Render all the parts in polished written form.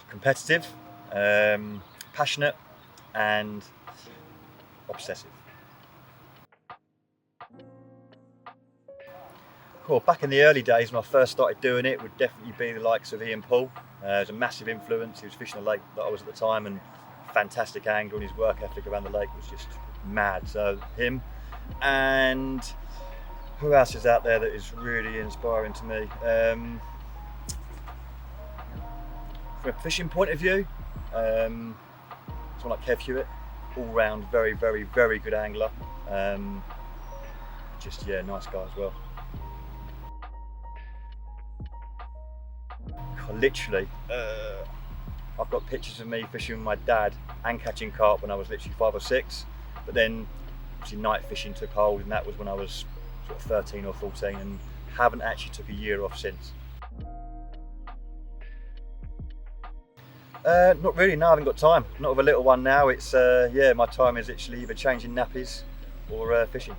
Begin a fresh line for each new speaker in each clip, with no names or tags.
Competitive, passionate, and obsessive. Cool. Back in the early days when I first started doing it, would definitely be the likes of Ian Paul. He was a massive influence. He was fishing a lake that I was at the time, and fantastic angler, and his work ethic around the lake was just mad. So him, and who else is out there that is really inspiring to me? From a fishing point of view, someone like Kev Hewitt, all round very, very, very good angler. Nice guy as well. Literally, I've got pictures of me fishing with my dad and catching carp when I was literally 5 or 6, but then obviously night fishing took hold, and that was when I was sort of 13 or 14, and haven't actually took a year off since. Not really, no, I haven't got time. Not with a little one now. It's my time is actually either changing nappies or fishing.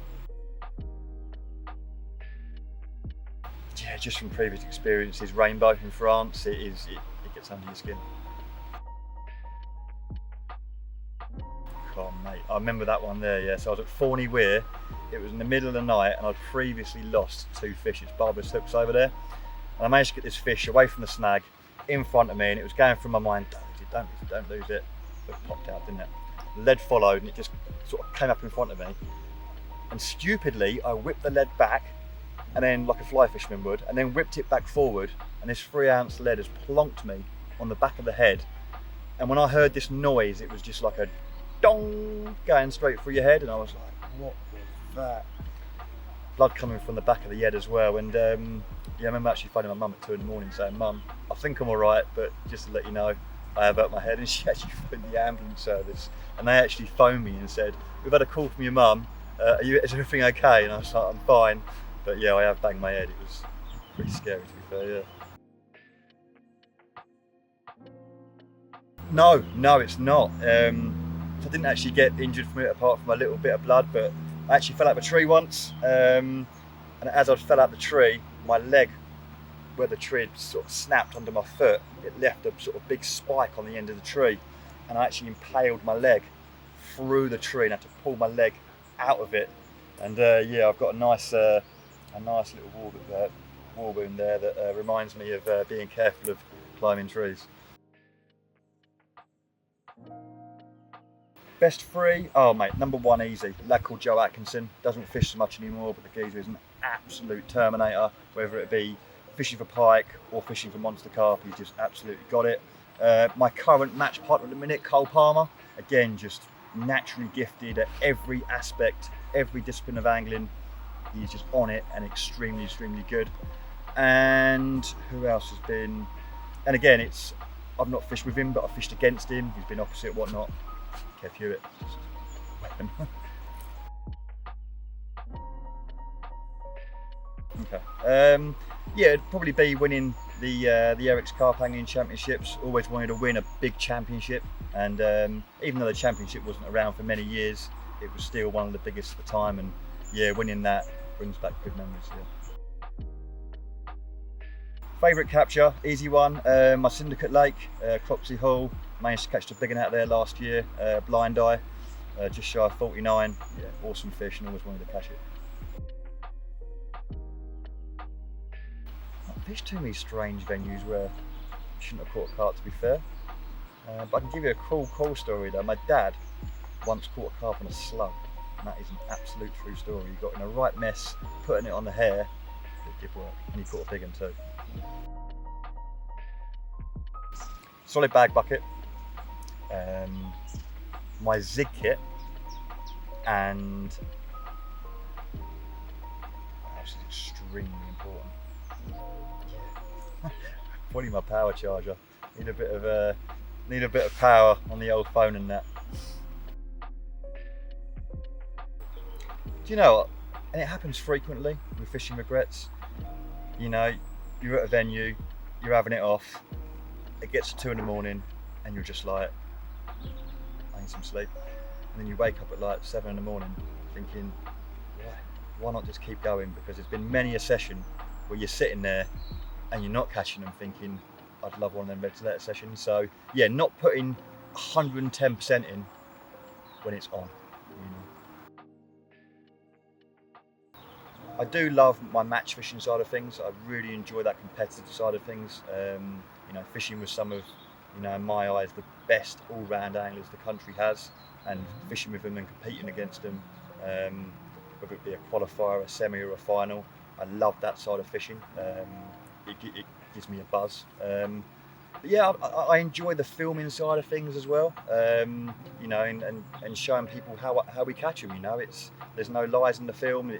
Yeah, just from previous experiences, rainbow in France, it gets under your skin. Oh mate, I remember that one there, yeah. So I was at Forney Weir, it was in the middle of the night, and I'd previously lost 2 fish. It's Barbara's hooks over there. And I managed to get this fish away from the snag, in front of me, and it was going through my mind, don't lose it. But it popped out, didn't it? The lead followed, and it just sort of came up in front of me. And stupidly, I whipped the lead back, and then like a fly fisherman would, and then whipped it back forward, and this 3-ounce lead has plonked me on the back of the head. And when I heard this noise, it was just like a dong going straight through your head, and I was like, what was that? Blood coming from the back of the head as well. And I remember actually phoning my mum at 2 in the morning saying, Mum, I think I'm all right, but just to let you know, I have hurt my head. And she actually phoned the ambulance service, and they actually phoned me and said, we've had a call from your mum, is everything okay? And I was like, I'm fine. But yeah, I have banged my head. It was pretty scary, to be fair, yeah. No, it's not. I didn't actually get injured from it apart from a little bit of blood, but I actually fell out of a tree once, and as I fell out the tree, my leg, where the tree had sort of snapped under my foot, it left a sort of big spike on the end of the tree, and I actually impaled my leg through the tree and had to pull my leg out of it. And I've got a nice little war wound there that reminds me of being careful of climbing trees. Best 3? Oh mate, number 1 easy. A lad called Joe Atkinson. Doesn't fish so much anymore, but the geezer is an absolute terminator, whether it be fishing for pike or fishing for monster carp. He's just absolutely got it. My current match partner at the minute, Cole Palmer, again just naturally gifted at every aspect, every discipline of angling. He's just on it and extremely good. And who else has been? And again, I've not fished with him, but I've fished against him. He's been opposite, whatnot. Kev Hewitt, just weapon. Okay. It'd probably be winning the Eric's Carp Angling Championships. Always wanted to win a big championship, and even though the championship wasn't around for many years, it was still one of the biggest at the time. And yeah, winning that brings back good memories. Yeah. Favourite capture, easy one. My Syndicate Lake, Cropsey Hall. Managed to catch the big one out there last year, blind eye, just shy of 49. Yeah, awesome fish, and always wanted to catch it. I've fished too many strange venues where I shouldn't have caught a carp, to be fair. But I can give you a cool story though. My dad once caught a carp on a slug, and that is an absolute true story. He got in a right mess putting it on the hair. It did work, and he caught a big one too. Solid bag bucket. My Zig kit, and this is extremely important. Probably my power charger. Need a bit of power on the old phone and that. Do you know what? And it happens frequently with fishing regrets. You know, you're at a venue, you're having it off. It gets to 2 in the morning, and you're just like, I need some sleep. And then you wake up at like 7 in the morning thinking, why not just keep going? Because there's been many a session where you're sitting there and you're not catching them, thinking, I'd love one of them red letter sessions. So yeah, not putting 110% in when it's on. I do love my match fishing side of things. I really enjoy that competitive side of things. Fishing with some of, in my eyes, the best all-round anglers the country has, and fishing with them and competing against them, whether it be a qualifier, a semi, or a final. I love that side of fishing. It gives me a buzz. But yeah, I enjoy the filming side of things as well. And showing people how we catch them. There's no lies in the film.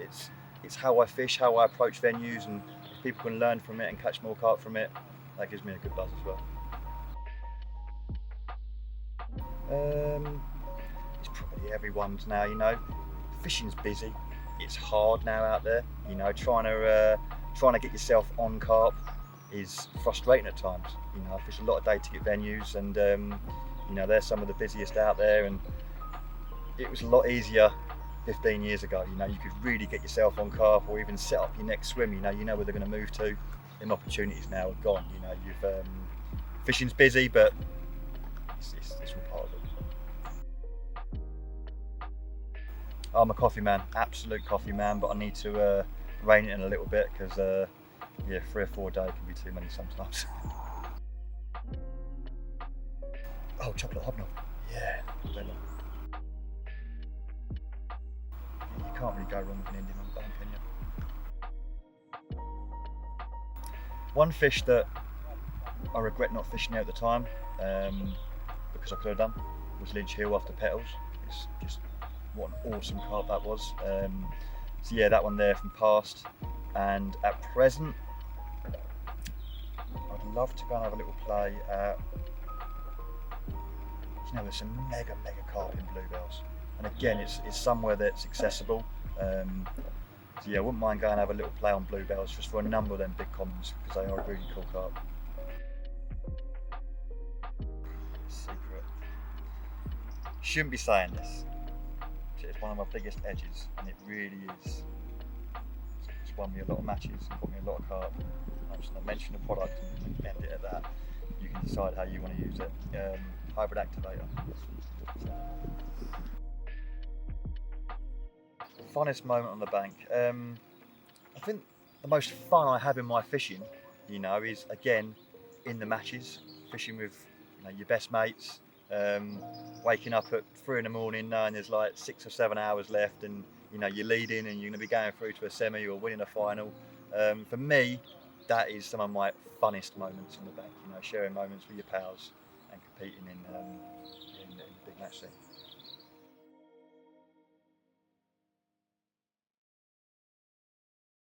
It's how I fish, how I approach venues, and if people can learn from it and catch more carp from it, that gives me a good buzz as well. It's probably everyone's now. Fishing's busy. It's hard now out there. Trying to get yourself on carp is frustrating at times. I fish a lot of day ticket venues, and they're some of the busiest out there. And it was a lot easier 15 years ago. You could really get yourself on carp, or even set up your next swim. You know where they're going to move to. Them opportunities now are gone. Fishing's busy, but it's all part of it. I'm a coffee man, absolute coffee man, but I need to rein it in a little bit, because 3 or 4 a day can be too many sometimes. Oh, chocolate hobnob. Yeah, Bella. You can't really go wrong with an Indian on the bone, can you? One fish that I regret not fishing out at the time, because I could have done, was Lynch Hill after Petals. It's just, what an awesome carp that was. So yeah, that one there from past. And at present, I'd love to go and have a little play at, there's some mega carp in bluebells. And again, it's somewhere that's accessible. So yeah, I wouldn't mind going and have a little play on bluebells just for a number of them big commons, because they are a really cool carp. Secret. Shouldn't be saying this. It's one of my biggest edges, and it really is. It's won me a lot of matches and got me a lot of carp. I'm just going to mention the product and end it at that. You can decide how you want to use it. Hybrid activator. Funnest moment on the bank. I think the most fun I have in my fishing, is again in the matches, fishing with your best mates, waking up at 3 in the morning knowing there's like 6 or 7 hours left, and you're leading and you're going to be going through to a semi or winning a final. For me, that is some of my funnest moments on the bank. Sharing moments with your pals and competing in the big match scene.